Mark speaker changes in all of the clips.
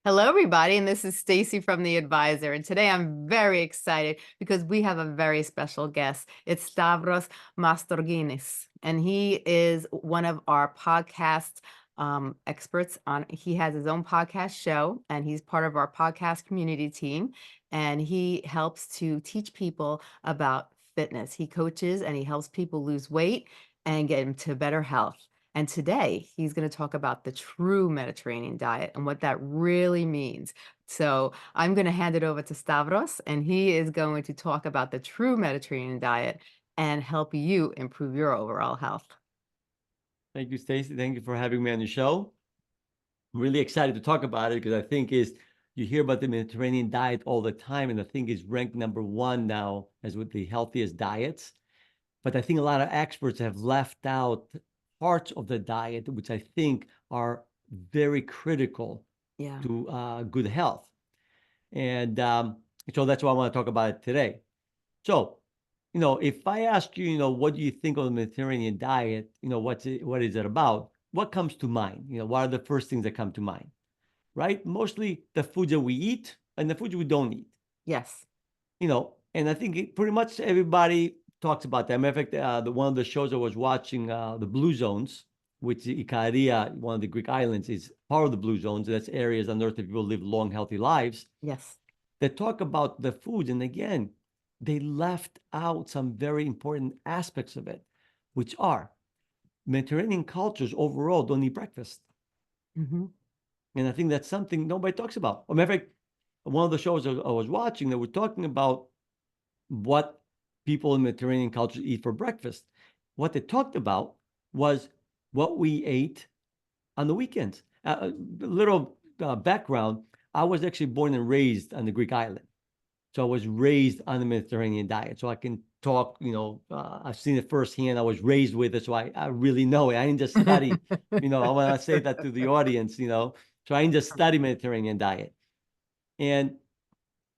Speaker 1: Hello, everybody, and this is Stacy from The Advisor. And today I'm very excited because we have a very special guest. It's Stavros Mastorginis, and he is one of our podcast experts on. He has his own podcast show, and he's part of our podcast community team. And he helps to teach people about fitness. He coaches and he helps people lose weight and get into better health. And today he's going to talk about the true Mediterranean diet and what that really means. So I'm going to hand it over to Stavros, and he is going to talk about the true Mediterranean diet and help you improve your overall health.
Speaker 2: Thank you, Stacy. Thank you for having me on the show. I'm really excited to talk about it because I think you hear about the Mediterranean diet all the time, and I think is ranked number one now as with the healthiest diets. But I think a lot of experts have left out parts of the diet which I think are very critical
Speaker 1: Yeah.
Speaker 2: to good health. And so that's why I want to talk about it today. So, if I ask you, what do you think of the Mediterranean diet? What is it about? What comes to mind? What are the first things that come to mind? Right? Mostly the foods that we eat and the foods we don't eat.
Speaker 1: Yes.
Speaker 2: And I think pretty much everybody talks about that. Matter of fact, one of the shows I was watching, the Blue Zones, which Ikaria, one of the Greek islands, is part of the Blue Zones. That's areas on Earth that people live long, healthy lives.
Speaker 1: Yes.
Speaker 2: They talk about the foods, and again, they left out some very important aspects of it, which are Mediterranean cultures overall don't eat breakfast.
Speaker 1: Mm-hmm.
Speaker 2: And I think that's something nobody talks about. As a matter of fact, one of the shows I was watching, they were talking about what people in Mediterranean cultures eat for breakfast. What they talked about was what we ate on the weekends. A little background, I was actually born and raised on the Greek island. So I was raised on the Mediterranean diet. So I can talk, I've seen it firsthand. I was raised with it. So I really know it. I didn't just study, I want to say that to the audience, so I didn't just study Mediterranean diet. And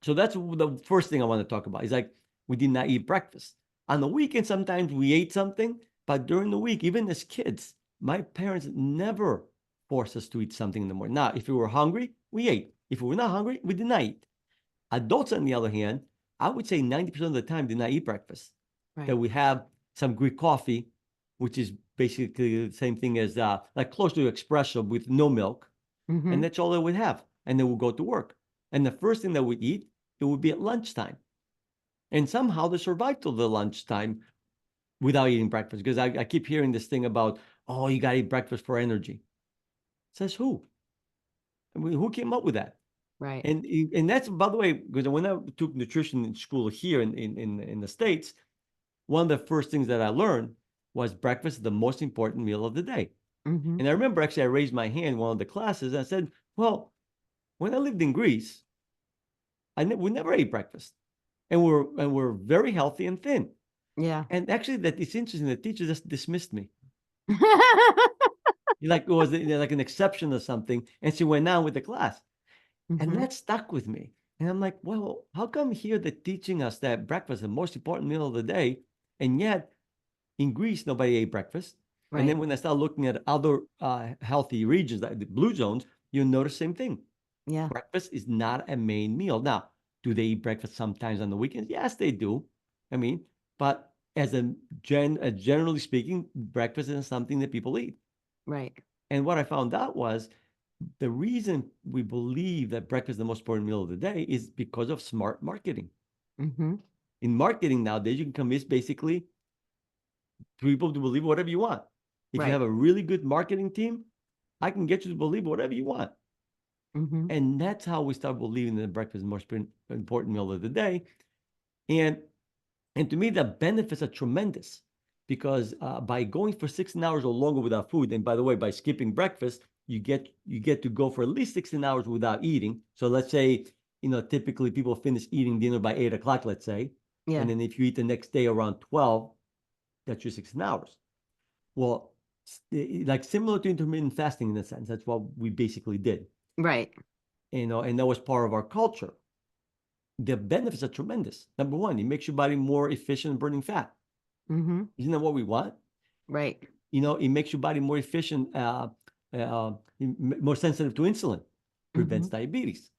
Speaker 2: so that's the first thing I want to talk about. Is like, we did not eat breakfast. On the weekend, sometimes we ate something, but during the week, even as kids, my parents never forced us to eat something in the morning. Now, if we were hungry, we ate. If we were not hungry, we did not eat. Adults, on the other hand, I would say 90% of the time did not eat breakfast. That
Speaker 1: Right.
Speaker 2: we have some Greek coffee, which is basically the same thing as like close to espresso with no milk,
Speaker 1: Mm-hmm.
Speaker 2: and that's all they would have. And then we'll go to work. And the first thing that we eat, it would be at lunchtime. And somehow they survived till the lunchtime without eating breakfast. Because I keep hearing this thing about, oh, you got to eat breakfast for energy. Says who? I mean, who came up with that?
Speaker 1: Right.
Speaker 2: And that's, by the way, because when I took nutrition in school here in the States, one of the first things that I learned was breakfast is the most important meal of the day.
Speaker 1: Mm-hmm.
Speaker 2: And I remember actually I raised my hand in one of the classes and I said, well, when I lived in Greece, we never ate breakfast. And we're very healthy and thin.
Speaker 1: Yeah.
Speaker 2: And actually that it's interesting, the teacher just dismissed me. Like it was like an exception or something. And she went on with the class. And
Speaker 1: Mm-hmm.
Speaker 2: that stuck with me. And I'm like, well, how come here they're teaching us that breakfast is the most important meal of the day? And yet in Greece, nobody ate breakfast. And
Speaker 1: Right.
Speaker 2: then when I start looking at other healthy regions, like the blue zones, you notice the same thing.
Speaker 1: Yeah.
Speaker 2: Breakfast is not a main meal. Now, do they eat breakfast sometimes on the weekends? Yes, they do. I mean, but generally speaking, breakfast isn't something that people eat.
Speaker 1: Right.
Speaker 2: And what I found out was the reason we believe that breakfast is the most important meal of the day is because of smart marketing.
Speaker 1: Mm-hmm.
Speaker 2: In marketing nowadays, you can convince basically people to believe whatever you want. If you
Speaker 1: Right.
Speaker 2: have a really good marketing team, I can get you to believe whatever you want.
Speaker 1: Mm-hmm.
Speaker 2: And that's how we start believing that breakfast is the most important meal of the day. And and to me, the benefits are tremendous because by going for 16 hours or longer without food, and by the way, by skipping breakfast, you get to go for at least 16 hours without eating. So let's say, typically people finish eating dinner by 8 o'clock, let's say,
Speaker 1: Yeah.
Speaker 2: and then if you eat the next day around 12, that's your 16 hours. Well, like similar to intermittent fasting in a sense, that's what we basically did,
Speaker 1: Right.
Speaker 2: and that was part of our culture. The benefits are tremendous. Number one, it makes your body more efficient in burning fat.
Speaker 1: Mm-hmm.
Speaker 2: Isn't that what we want?
Speaker 1: Right.
Speaker 2: It makes your body more efficient, more sensitive to insulin. prevents
Speaker 1: Mhm.
Speaker 2: diabetes.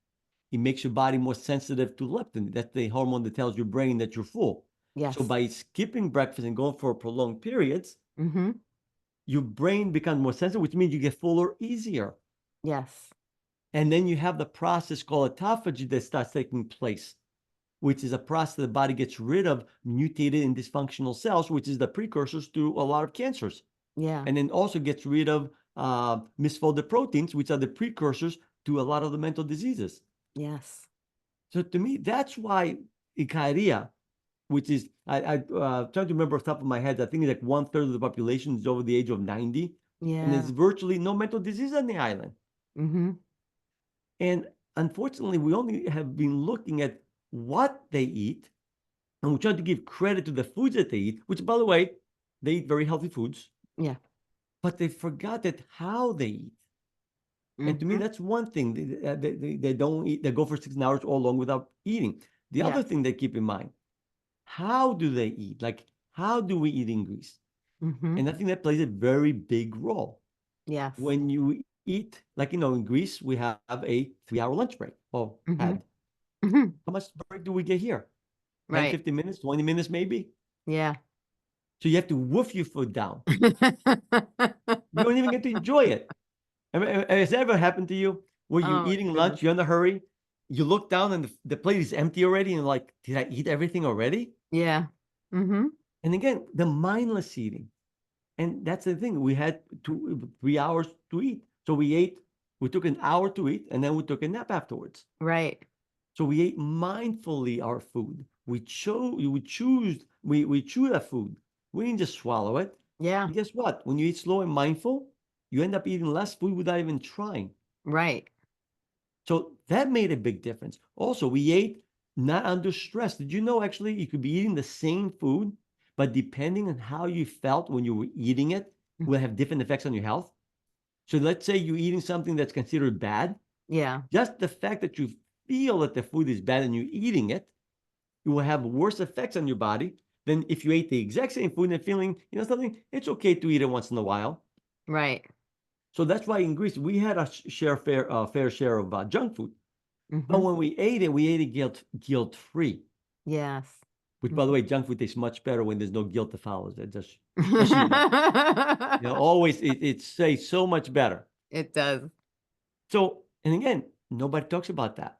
Speaker 2: It makes your body more sensitive to leptin. That's the hormone that tells your brain that you're full. So
Speaker 1: Yes.
Speaker 2: by skipping breakfast and going for prolonged periods,
Speaker 1: Mhm.
Speaker 2: your brain becomes more sensitive, which means you get fuller easier.
Speaker 1: Yes.
Speaker 2: And then you have the process called autophagy that starts taking place, which is a process the body gets rid of mutated and dysfunctional cells, which is the precursors to a lot of cancers.
Speaker 1: Yeah.
Speaker 2: And then also gets rid of misfolded proteins, which are the precursors to a lot of the mental diseases.
Speaker 1: Yes.
Speaker 2: So to me, that's why Icaria, which is trying to remember off the top of my head, I think it's like 1/3 of the population is over the age of 90, and there's
Speaker 1: Yeah.
Speaker 2: virtually no mental disease on the island.
Speaker 1: Mhm.
Speaker 2: And unfortunately, we only have been looking at what they eat, and we try to give credit to the foods that they eat, which, by the way, they eat very healthy foods,
Speaker 1: Yeah.
Speaker 2: but they forgot that how they eat. And to me,
Speaker 1: Mhm.
Speaker 2: that's one thing. They don't eat, they go for 6 hours all along without eating. The other
Speaker 1: Yes.
Speaker 2: thing they keep in mind, how do they eat? Like, how do we eat in Greece?
Speaker 1: Mhm.
Speaker 2: And I think that plays a very big role.
Speaker 1: Yes.
Speaker 2: When you eat, like, in Greece, we have a 3-hour lunch break. Or
Speaker 1: Mhm.
Speaker 2: had.
Speaker 1: Mhm.
Speaker 2: How much break do we get here? 10,
Speaker 1: Right.
Speaker 2: 15 minutes, 20 minutes maybe?
Speaker 1: Yeah.
Speaker 2: So you have to woof your food down. You don't even get to enjoy it. Has that ever happened to you? Where you're
Speaker 1: Oh my
Speaker 2: eating
Speaker 1: goodness.
Speaker 2: lunch, you're in a hurry, you look down and the plate is empty already, and you're like, did I eat everything already?
Speaker 1: Yeah. Mhm.
Speaker 2: And again, the mindless eating. And that's the thing. We had 3 hours to eat. So we took an hour to eat, and then we took a nap afterwards.
Speaker 1: Right.
Speaker 2: So we ate mindfully our food. We chew that food. We didn't just swallow it.
Speaker 1: Yeah.
Speaker 2: And guess what? When you eat slow and mindful, you end up eating less food without even trying.
Speaker 1: Right.
Speaker 2: So that made a big difference. Also, we ate not under stress. Did you know actually you could be eating the same food, but depending on how you felt when you were eating it,
Speaker 1: Mm.
Speaker 2: will have different effects on your health? So let's say you're eating something that's considered bad.
Speaker 1: Yeah.
Speaker 2: Just the fact that you feel that the food is bad and you're eating it, it will have worse effects on your body than if you ate the exact same food and feeling, something, it's okay to eat it once in a while.
Speaker 1: Right.
Speaker 2: So that's why in Greece we had a fair share of junk food. But
Speaker 1: Mhm.
Speaker 2: when we ate it guilt free.
Speaker 1: Yes.
Speaker 2: Which, by the
Speaker 1: Mhm.
Speaker 2: way, junk food tastes much better when there's no guilt that follows it. Just so you know, always it tastes so much better.
Speaker 1: It does.
Speaker 2: So, and again, nobody talks about that.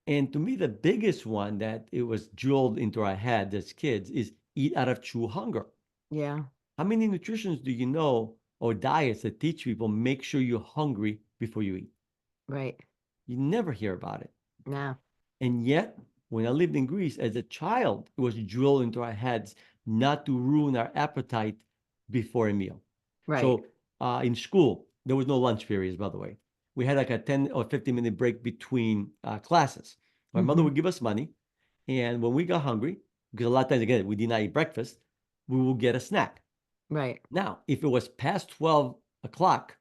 Speaker 2: And to me, the biggest one that it was drilled into our head as kids is eat out of true hunger.
Speaker 1: Yeah.
Speaker 2: How many nutritions do you know or diets that teach people make sure you're hungry before you eat?
Speaker 1: Right.
Speaker 2: You never hear about it.
Speaker 1: No.
Speaker 2: And yet, when I lived in Greece as a child, it was drilled into our heads not to ruin our appetite before a meal.
Speaker 1: Right.
Speaker 2: So in school, there was no lunch periods, by the way. We had like a 10 or 15-minute break between classes. My mother
Speaker 1: Mhm.
Speaker 2: would give us money. And when we got hungry, because a lot of times, again, we did not eat breakfast, we will get a snack.
Speaker 1: Right.
Speaker 2: Now, if it was past 12 o'clock,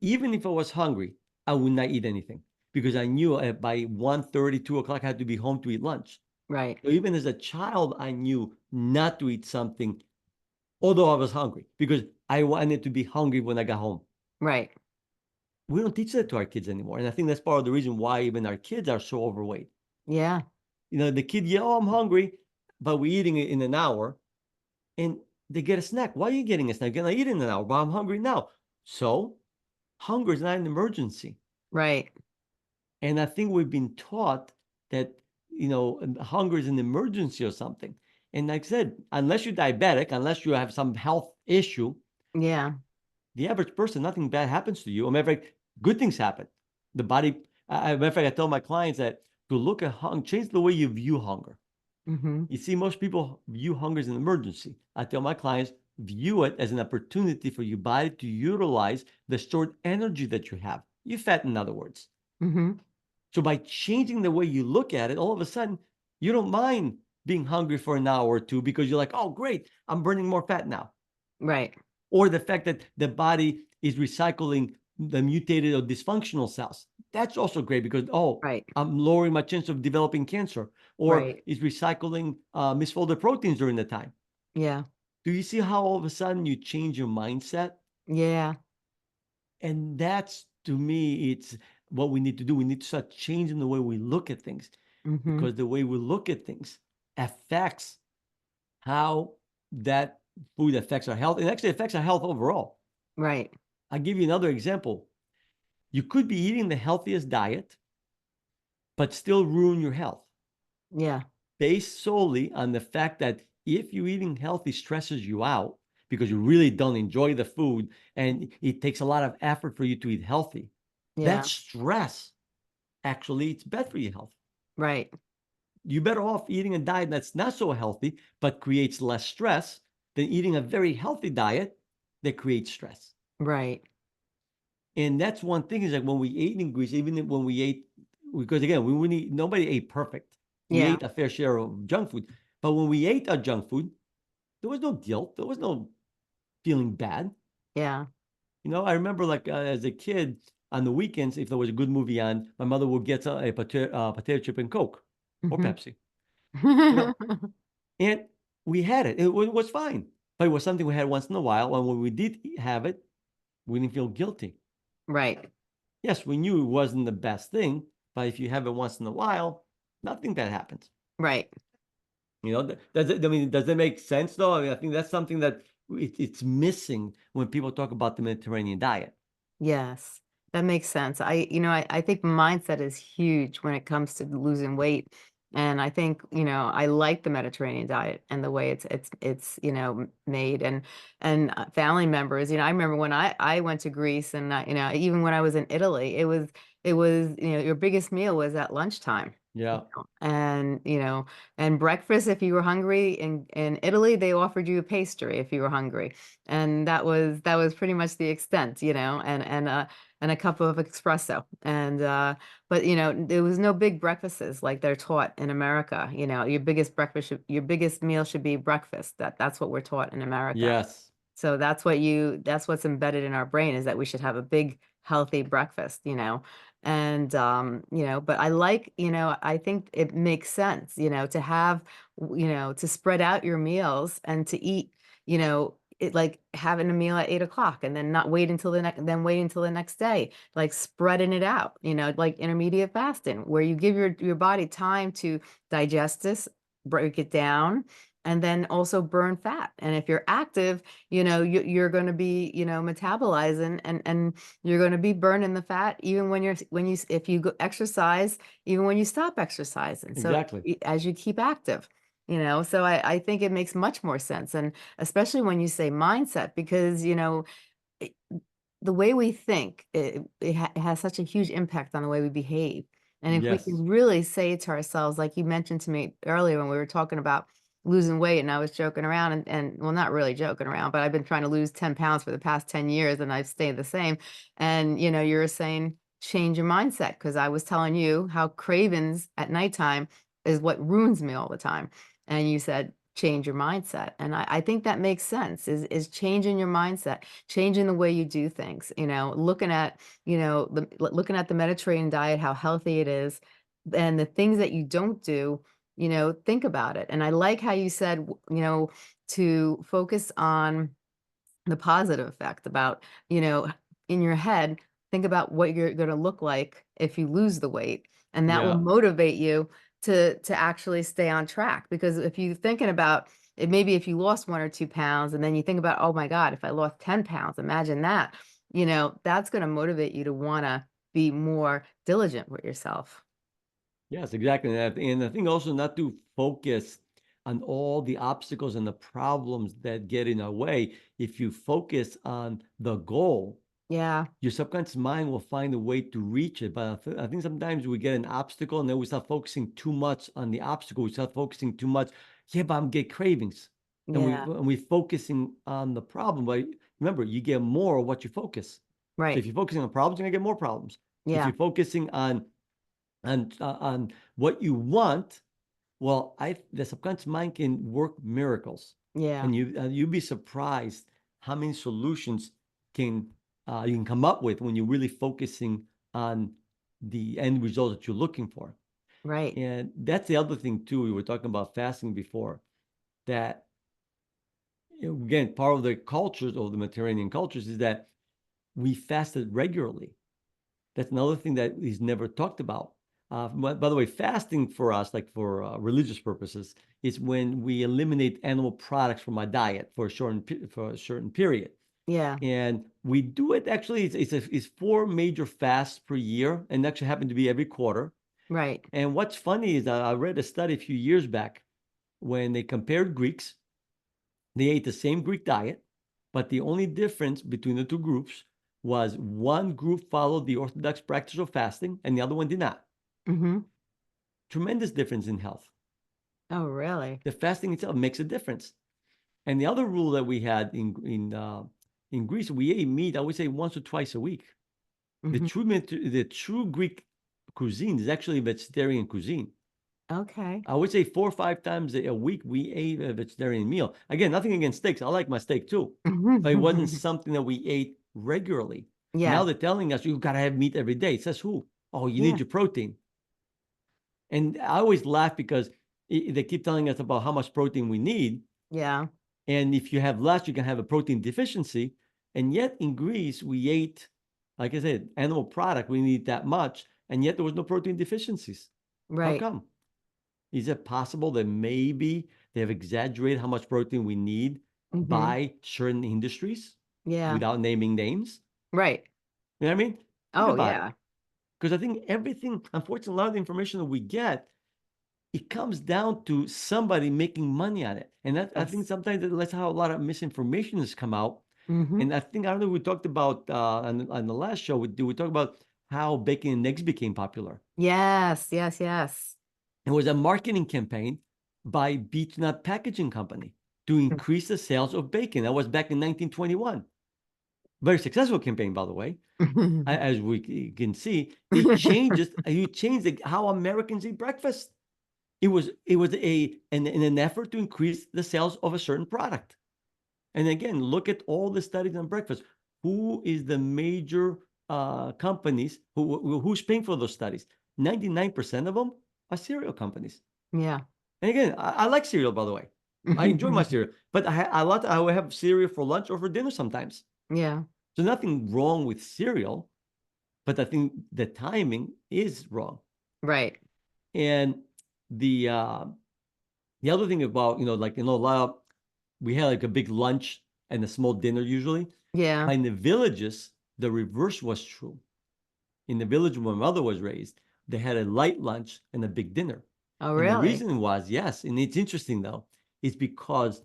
Speaker 2: even if I was hungry, I would not eat anything because I knew by 1:30, 2 o'clock, I had to be home to eat lunch.
Speaker 1: Right.
Speaker 2: So even as a child, I knew not to eat something, although I was hungry, because I wanted to be hungry when I got home.
Speaker 1: Right.
Speaker 2: We don't teach that to our kids anymore. And I think that's part of the reason why even our kids are so overweight.
Speaker 1: Yeah.
Speaker 2: The kid, yeah, oh, I'm hungry, but we're eating it in an hour and they get a snack. Why are you getting a snack? You're gonna eat in an hour, but I'm hungry now. So hunger is not an emergency.
Speaker 1: Right.
Speaker 2: And I think we've been taught that, hunger is an emergency or something. And like I said, unless you're diabetic, unless you have some health issue,
Speaker 1: Yeah.
Speaker 2: the average person, nothing bad happens to you. As a matter of fact, good things happen. The body, as a matter of fact, I tell my clients that to look at hunger, change the way you view hunger.
Speaker 1: Mhm.
Speaker 2: You see, most people view hunger as an emergency. I tell my clients, view it as an opportunity for your body to utilize the stored energy that you have. You fat, in other words.
Speaker 1: Mhm.
Speaker 2: So by changing the way you look at it, all of a sudden, you don't mind being hungry for an hour or two because you're like, oh, great, I'm burning more fat now.
Speaker 1: Right.
Speaker 2: Or the fact that the body is recycling the mutated or dysfunctional cells. That's also great because, oh,
Speaker 1: Right.
Speaker 2: I'm lowering my chance of developing cancer, or
Speaker 1: Right.
Speaker 2: is recycling misfolded proteins during the time.
Speaker 1: Yeah.
Speaker 2: Do you see how all of a sudden you change your mindset?
Speaker 1: Yeah.
Speaker 2: And that's, to me, it's what we need to do. We need to start changing the way we look at things,
Speaker 1: Mm-hmm.
Speaker 2: because the way we look at things affects how that food affects our health. It actually affects our health overall.
Speaker 1: Right.
Speaker 2: I'll give you another example. You could be eating the healthiest diet, but still ruin your health
Speaker 1: Yeah.
Speaker 2: based solely on the fact that if you eating healthy stresses you out because you really don't enjoy the food and it takes a lot of effort for you to eat healthy, that
Speaker 1: Yeah.
Speaker 2: stress actually it's bad for your health.
Speaker 1: Right.
Speaker 2: You're better off eating a diet that's not so healthy but creates less stress than eating a very healthy diet that creates stress.
Speaker 1: Right.
Speaker 2: And that's one thing is like when we ate in Greece, even when we ate, because again, we wouldn't, nobody ate perfect. We
Speaker 1: Yeah.
Speaker 2: ate a fair share of junk food. But when we ate our junk food, there was no guilt. There was no feeling bad.
Speaker 1: Yeah.
Speaker 2: I remember like as a kid on the weekends, if there was a good movie on, my mother would get a potato chip and Coke or
Speaker 1: Mm-hmm.
Speaker 2: Pepsi, you know, and we had it. It was fine. But it was something we had once in a while. And when we did have it, we didn't feel guilty.
Speaker 1: Right.
Speaker 2: Yes, we knew it wasn't the best thing, but if you have it once in a while, nothing bad happens.
Speaker 1: Right.
Speaker 2: Does it? I mean, does it make sense though? I mean, I think that's something that it's missing when people talk about the Mediterranean diet.
Speaker 1: Yes, that makes sense. I think mindset is huge when it comes to losing weight. And I think, I like the Mediterranean diet and the way it's made and family members, I remember when I went to Greece and even when I was in Italy, it was your biggest meal was at lunchtime.
Speaker 2: Yeah,
Speaker 1: And breakfast if you were hungry in Italy, they offered you a pastry if you were hungry, and that was pretty much the extent, and a cup of espresso. But there was no big breakfasts like they're taught in America. Your biggest meal should be breakfast. That's what we're taught in America.
Speaker 2: yes,
Speaker 1: So that's what's embedded in our brain is that we should have a big healthy breakfast, and but I think it makes sense, to have, to spread out your meals and to eat, it like having a meal at 8 o'clock and then not wait until the next day, like spreading it out, like intermediate fasting, where you give your body time to digest this, break it down, and then also burn fat. And if you're active, you're going to be, metabolizing and you're going to be burning the fat even if you go exercise, even when you stop exercising. So
Speaker 2: exactly.
Speaker 1: as you keep active, so I think it makes much more sense. And especially when you say mindset, because, it- the way we think, it has such a huge impact on the way we behave. And if we
Speaker 2: Yes,
Speaker 1: can really say to ourselves, like you mentioned to me earlier when we were talking about losing weight, and I was joking around and well, not really joking around, but I've been trying to lose 10 pounds for the past 10 years and I've stayed the same. And, you were saying change your mindset because I was telling you how cravings at nighttime is what ruins me all the time. And you said, change your mindset. And I think that makes sense is changing your mindset, changing the way you do things, looking at the Mediterranean diet, how healthy it is, and the things that you don't do, think about it. And I like how you said, to focus on the positive effect about, in your head, think about what you're going to look like if you lose the weight. And that will
Speaker 2: yeah,
Speaker 1: motivate you to actually stay on track. Because if you're thinking about it, maybe if you lost 1 or 2 pounds and then you think about, oh my God, if I lost 10 pounds, imagine that, that's going to motivate you to want to be more diligent with yourself.
Speaker 2: yes, exactly. And I think also not to focus on all the obstacles and the problems that get in our way. If you focus on the goal,
Speaker 1: Yeah,
Speaker 2: your subconscious mind will find a way to reach it. But I think sometimes we get an obstacle and then we start focusing too much on the obstacle. We start focusing too much. Yeah, but I'm get cravings.
Speaker 1: yeah,
Speaker 2: And we focusing on the problem. But remember, you get more of what you focus. So
Speaker 1: right.
Speaker 2: if you're focusing on problems, you're gonna get more problems. If
Speaker 1: Yeah,
Speaker 2: you're focusing on what you want, well, I the subconscious mind can work miracles,
Speaker 1: yeah,
Speaker 2: and you'd be surprised how many solutions can you can come up with when you're really focusing on the end result that you're looking for.
Speaker 1: right.
Speaker 2: And that's the other thing too. We were talking about fasting before. That again, part of the cultures of the Mediterranean cultures is that we fasted regularly. That's another thing that is never talked about. By the way, fasting for us, like for religious purposes, is when we eliminate animal products from our diet for a certain period.
Speaker 1: Yeah.
Speaker 2: And we do it actually. It's 4 major fasts per year, and actually happen to be every quarter.
Speaker 1: Right.
Speaker 2: And what's funny is that I read a study a few years back when they compared Greeks. They ate the same Greek diet, but the only difference between the two groups was one group followed the Orthodox practice of fasting and the other one did not.
Speaker 1: Mm-hmm.
Speaker 2: Tremendous difference in health.
Speaker 1: Oh, really?
Speaker 2: The fasting itself makes a difference. And the other rule that we had in Greece, we ate meat, I would say once or twice a week.
Speaker 1: Mm-hmm.
Speaker 2: The true Greek cuisine is actually vegetarian cuisine.
Speaker 1: Okay.
Speaker 2: I would say 4 or 5 times a week we ate a vegetarian meal. Again, nothing against steaks. I like my steak too, but it wasn't something that we ate regularly. Now
Speaker 1: Yeah.
Speaker 2: they're telling us you got to have meat every day. It says who? Oh, you need
Speaker 1: Yeah.
Speaker 2: your protein. And I always laugh because they keep telling us about how much protein we need.
Speaker 1: Yeah.
Speaker 2: And if you have less, you can have a protein deficiency. And yet in Greece, we ate, like I said, animal product. We need that much. And yet there was no protein deficiencies. How
Speaker 1: Right.
Speaker 2: come? Is it possible that maybe they have exaggerated how much protein we need
Speaker 1: Mm-hmm.
Speaker 2: by certain industries
Speaker 1: Yeah.
Speaker 2: without naming names?
Speaker 1: Right.
Speaker 2: You know what I mean? Think
Speaker 1: Oh,
Speaker 2: about it.
Speaker 1: yeah.
Speaker 2: Because I think everything, unfortunately, a lot of the information that we get, it comes down to somebody making money on it. And that I think
Speaker 1: Yes.
Speaker 2: sometimes that's how a lot of misinformation has come out.
Speaker 1: Mm-hmm.
Speaker 2: And I think, I don't know, we talked about on the last show, we talked about how bacon and eggs became popular.
Speaker 1: Yes. Yes. Yes.
Speaker 2: It was a marketing campaign by Beech-Nut Packaging Company to increase the sales of bacon. That was back in 1921. Very successful campaign, by the way. As we can see, it changed how Americans eat breakfast. It was an effort to increase the sales of a certain product. And again, look at all the studies on breakfast. Who is the major companies who's paying for those studies? 99% of them are cereal companies.
Speaker 1: Yeah.
Speaker 2: And again, I like cereal, by the way. I enjoy my cereal, but I will have cereal for lunch or for dinner sometimes.
Speaker 1: Yeah.
Speaker 2: So nothing wrong with cereal, but I think the timing is wrong.
Speaker 1: Right.
Speaker 2: And the uh, the other thing about like a lot of, we had like a big lunch and a small dinner usually.
Speaker 1: Yeah.
Speaker 2: But in the villages, the reverse was true. In the village where my mother was raised, they had a light lunch and a big dinner.
Speaker 1: Oh,
Speaker 2: And the
Speaker 1: really?
Speaker 2: reason was, yes, and it's interesting though, is because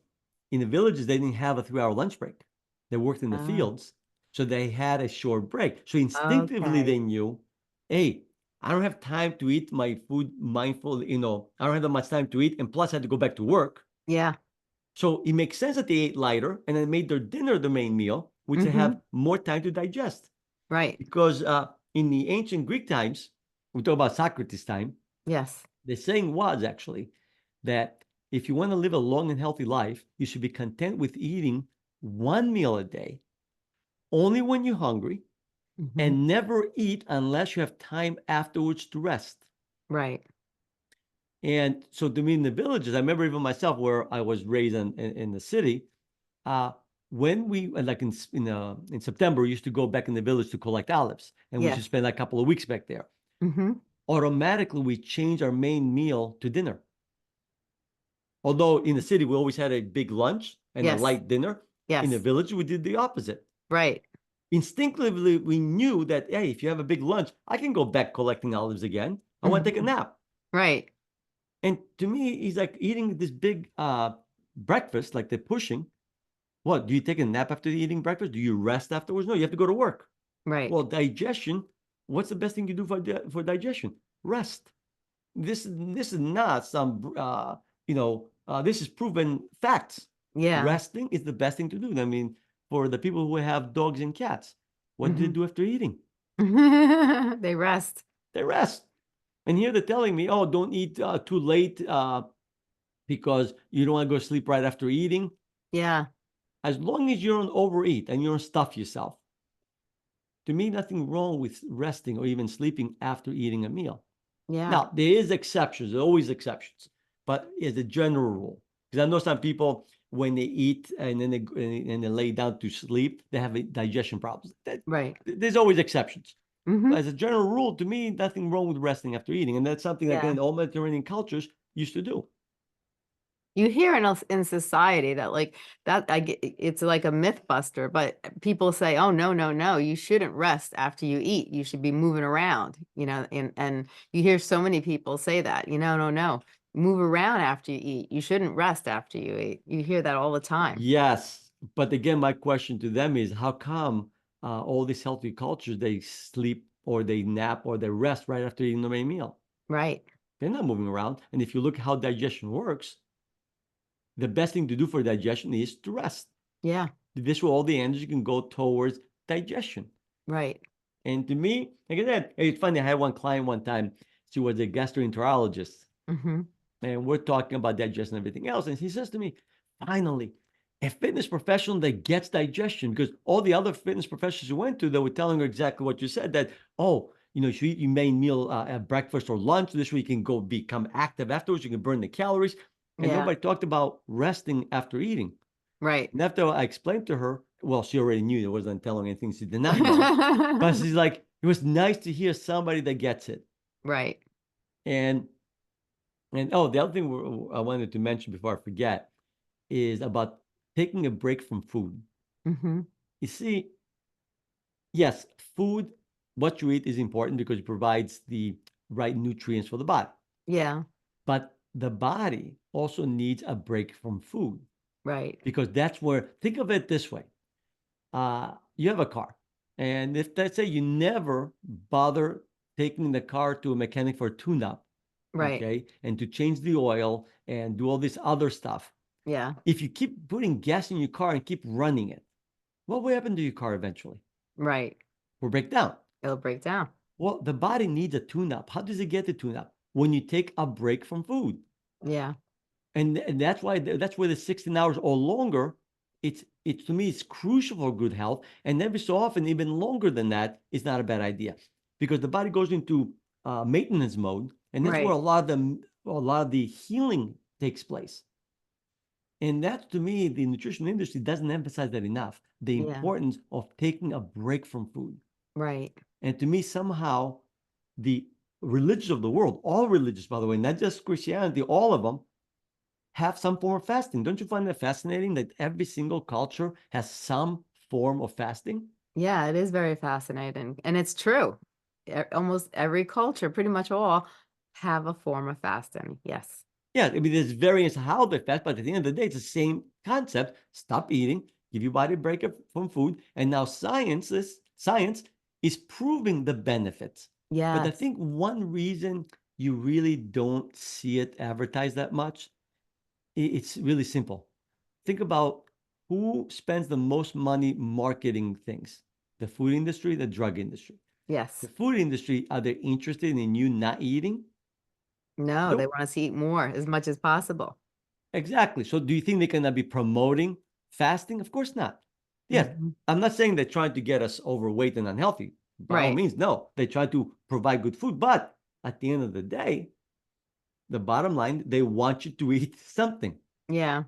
Speaker 2: in the villages, they didn't have a 3 hour lunch break. They worked in the
Speaker 1: Oh,
Speaker 2: fields. So they had a short break. So instinctively
Speaker 1: okay.
Speaker 2: they knew, hey, I don't have time to eat my food mindful, I don't have that much time to eat. And plus I had to go back to work.
Speaker 1: Yeah.
Speaker 2: So it makes sense that they ate lighter and then made their dinner the main meal, which they
Speaker 1: Mm-hmm.
Speaker 2: have more time to digest.
Speaker 1: Right.
Speaker 2: Because in the ancient Greek times, we talk about Socrates' time,
Speaker 1: Yes.
Speaker 2: the saying was actually that if you want to live a long and healthy life, you should be content with eating one meal a day, only when you're hungry,
Speaker 1: Mm-hmm.
Speaker 2: and never eat unless you have time afterwards to rest.
Speaker 1: Right.
Speaker 2: And so to me in the villages, I remember even myself where I was raised in the city, uh, when we like in September, we used to go back in the village to collect olives, and we should
Speaker 1: Yes.
Speaker 2: spend a couple of weeks back there.
Speaker 1: Mm-hmm.
Speaker 2: Automatically, we change our main meal to dinner. Although in the city, we always had a big lunch and a
Speaker 1: Yes.
Speaker 2: light dinner. In the
Speaker 1: Yes.
Speaker 2: village, we did the opposite.
Speaker 1: Right.
Speaker 2: Instinctively, we knew that, hey, if you have a big lunch, I can go back collecting olives again. I want to take a nap.
Speaker 1: Right.
Speaker 2: And to me, he's like eating this big breakfast, like they're pushing. What, do you take a nap after eating breakfast? Do you rest afterwards? No, you have to go to work.
Speaker 1: Right.
Speaker 2: Well, digestion, what's the best thing you do for digestion? Rest. This is not some this is proven facts.
Speaker 1: Yeah.
Speaker 2: Resting is the best thing to do. I mean, for the people who have dogs and cats, what do they
Speaker 1: Mm-hmm.
Speaker 2: do after eating?
Speaker 1: They rest.
Speaker 2: They rest. And here they're telling me, oh, don't eat too late because you don't want to go to sleep right after eating.
Speaker 1: Yeah.
Speaker 2: As long as you don't overeat and you don't stuff yourself, to me, nothing wrong with resting or even sleeping after eating a meal.
Speaker 1: Yeah.
Speaker 2: Now, there is exceptions, there are always exceptions, but as a general rule, because I know some people, when they eat and then they lay down to sleep, they have digestion problems.
Speaker 1: Right.
Speaker 2: There's always exceptions.
Speaker 1: Hmm.
Speaker 2: As a general rule, to me, nothing wrong with resting after eating. And that's something that,
Speaker 1: Yeah.
Speaker 2: again, all Mediterranean cultures used to do.
Speaker 1: You hear in society that like that I get it's like a myth buster, but people say, "Oh, no, no, no, you shouldn't rest after you eat. You should be moving around," and you hear so many people say that, no, no, no, move around after you eat. You shouldn't rest after you eat. You hear that all the time.
Speaker 2: Yes. But again, my question to them is how come all these healthy cultures, they sleep or they nap or they rest right after eating the main meal?
Speaker 1: Right.
Speaker 2: They're not moving around. And if you look at how digestion works, the best thing to do for digestion is to rest.
Speaker 1: Yeah.
Speaker 2: This way, all the energy can go towards digestion.
Speaker 1: Right.
Speaker 2: And to me, like I said, it's funny. I had one client one time. She was a gastroenterologist,
Speaker 1: Hmm.
Speaker 2: and we're talking about digestion and everything else. And he says to me, finally, a fitness professional that gets digestion, because all the other fitness professionals who went to, they were telling her exactly what you said, that, oh, you should eat your main meal at breakfast or lunch. This way you can go become active afterwards. You can burn the calories. And
Speaker 1: Yeah.
Speaker 2: nobody talked about resting after eating.
Speaker 1: Right.
Speaker 2: And after I explained to her, well, she already knew. It wasn't telling anything she did not know. But she's like, it was nice to hear somebody that gets it.
Speaker 1: Right.
Speaker 2: And oh, the other thing I wanted to mention before I forget is about taking a break from food.
Speaker 1: Hmm.
Speaker 2: You see, yes, food, what you eat is important because it provides the right nutrients for the body.
Speaker 1: Yeah.
Speaker 2: But the body also needs a break from food
Speaker 1: Right.
Speaker 2: because that's where, think of it this way. You have a car. And if let's say you never bother taking the car to a mechanic for a tune-up,
Speaker 1: Right.
Speaker 2: okay, and to change the oil and do all this other stuff,
Speaker 1: Yeah.
Speaker 2: if you keep putting gas in your car and keep running it, what will happen to your car eventually?
Speaker 1: Right.
Speaker 2: Will break down.
Speaker 1: It'll break down.
Speaker 2: Well, the body needs a tune-up. How does it get the tune-up? When you take a break from food.
Speaker 1: Yeah.
Speaker 2: And that's why that's where the 16 hours or longer, it's to me it's crucial for good health. And every so often, even longer than that is not a bad idea, because the body goes into maintenance mode, and that's where
Speaker 1: Right.
Speaker 2: a lot of the healing takes place. And that to me, the nutrition industry doesn't emphasize that enough. The
Speaker 1: Yeah.
Speaker 2: importance of taking a break from food.
Speaker 1: Right.
Speaker 2: And to me, somehow, the religions of the world, all religions, by the way, not just Christianity, all of them have some form of fasting. Don't you find that fascinating that every single culture has some form of fasting?
Speaker 1: Yeah, it is very fascinating. And it's true. Almost every culture, pretty much all, have a form of fasting. Yes.
Speaker 2: Yeah, I mean, there's variance how they fast, but at the end of the day, it's the same concept. Stop eating, give your body a break from food, and now science is proving the benefits. But I
Speaker 1: Yes.
Speaker 2: think one reason you really don't see it advertised that much, it's really simple. Think about who spends the most money marketing things: the food industry, the drug industry. The
Speaker 1: Yes.
Speaker 2: food industry, are they interested in you not eating?
Speaker 1: No, they
Speaker 2: Nope.
Speaker 1: want us to eat more as much as possible.
Speaker 2: Exactly. So do you think they can be promoting fasting? Of course not. Yes,
Speaker 1: Hmm.
Speaker 2: I'm not saying they're trying to get us overweight and unhealthy. By all
Speaker 1: Right.
Speaker 2: means, no. They try to provide good food, but at the end of the day, the bottom line, they want you to eat something.
Speaker 1: Yeah.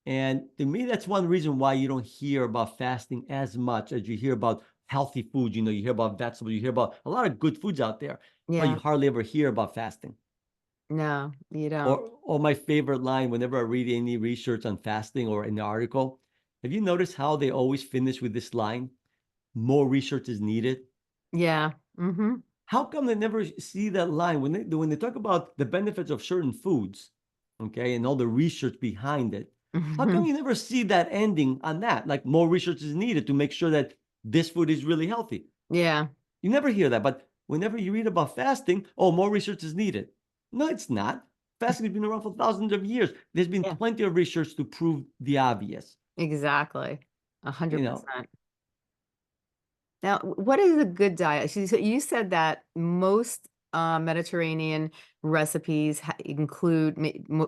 Speaker 2: And to me, that's one reason why you don't hear about fasting as much as you hear about healthy food. You hear about vegetables, you hear about a lot of good foods out there, but you
Speaker 1: Yeah.
Speaker 2: hardly ever hear about fasting.
Speaker 1: No, you don't.
Speaker 2: Or my favorite line whenever I read any research on fasting or an article, have you noticed how they always finish with this line? More research is needed.
Speaker 1: Yeah. Hmm.
Speaker 2: How come they never see that line when they talk about the benefits of certain foods, okay, and all the research behind it? How come you never see that ending on that? Like more research is needed to make sure that this food is really healthy.
Speaker 1: Yeah.
Speaker 2: You never hear that, but whenever you read about fasting, oh, more research is needed. No, it's not. Fasting has been around for thousands of years. There's been
Speaker 1: Yeah.
Speaker 2: plenty of research to prove the obvious.
Speaker 1: Exactly. A
Speaker 2: You
Speaker 1: hundred
Speaker 2: know,
Speaker 1: percent. Now, what is a good diet? You said that most Mediterranean recipes include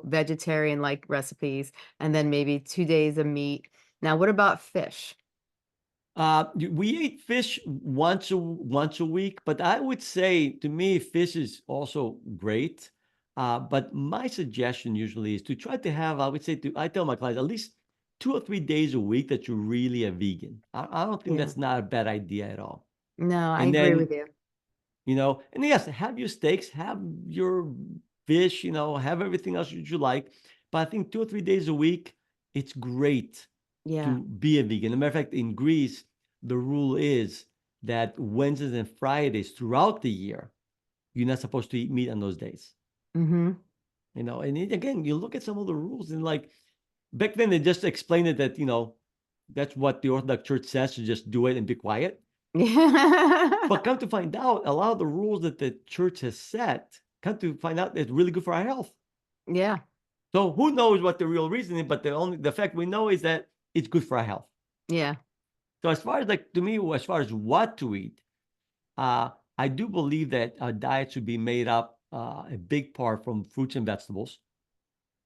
Speaker 1: vegetarian-like recipes, and then maybe 2 days of meat. Now, what about fish?
Speaker 2: we eat fish once a week, but I would say to me, fish is also great. But my suggestion usually is to try to have, I would say, I tell my clients at least 2 or 3 days a week that you're really a vegan. I don't think
Speaker 1: Yeah.
Speaker 2: that's not a bad idea at all.
Speaker 1: No, I
Speaker 2: And
Speaker 1: agree with
Speaker 2: then,
Speaker 1: you.
Speaker 2: and yes, have your steaks, have your fish, have everything else you like. But I think 2 or 3 days a week, it's great
Speaker 1: Yeah.
Speaker 2: to be a vegan. As a matter of fact, in Greece, the rule is that Wednesdays and Fridays throughout the year, you're not supposed to eat meat on those days.
Speaker 1: Mm-hmm.
Speaker 2: And again, you look at some of the rules and like back then they just explained it that, that's what the Orthodox Church says, to just do it and be quiet.
Speaker 1: Yeah.
Speaker 2: But come to find out, a lot of the rules that the church has set, come to find out it's really good for our health.
Speaker 1: Yeah.
Speaker 2: So who knows what the real reason is, but the fact we know is that it's good for our health.
Speaker 1: Yeah.
Speaker 2: So as far as like to me, as far as what to eat, I do believe that our diet should be made up a big part from fruits and vegetables.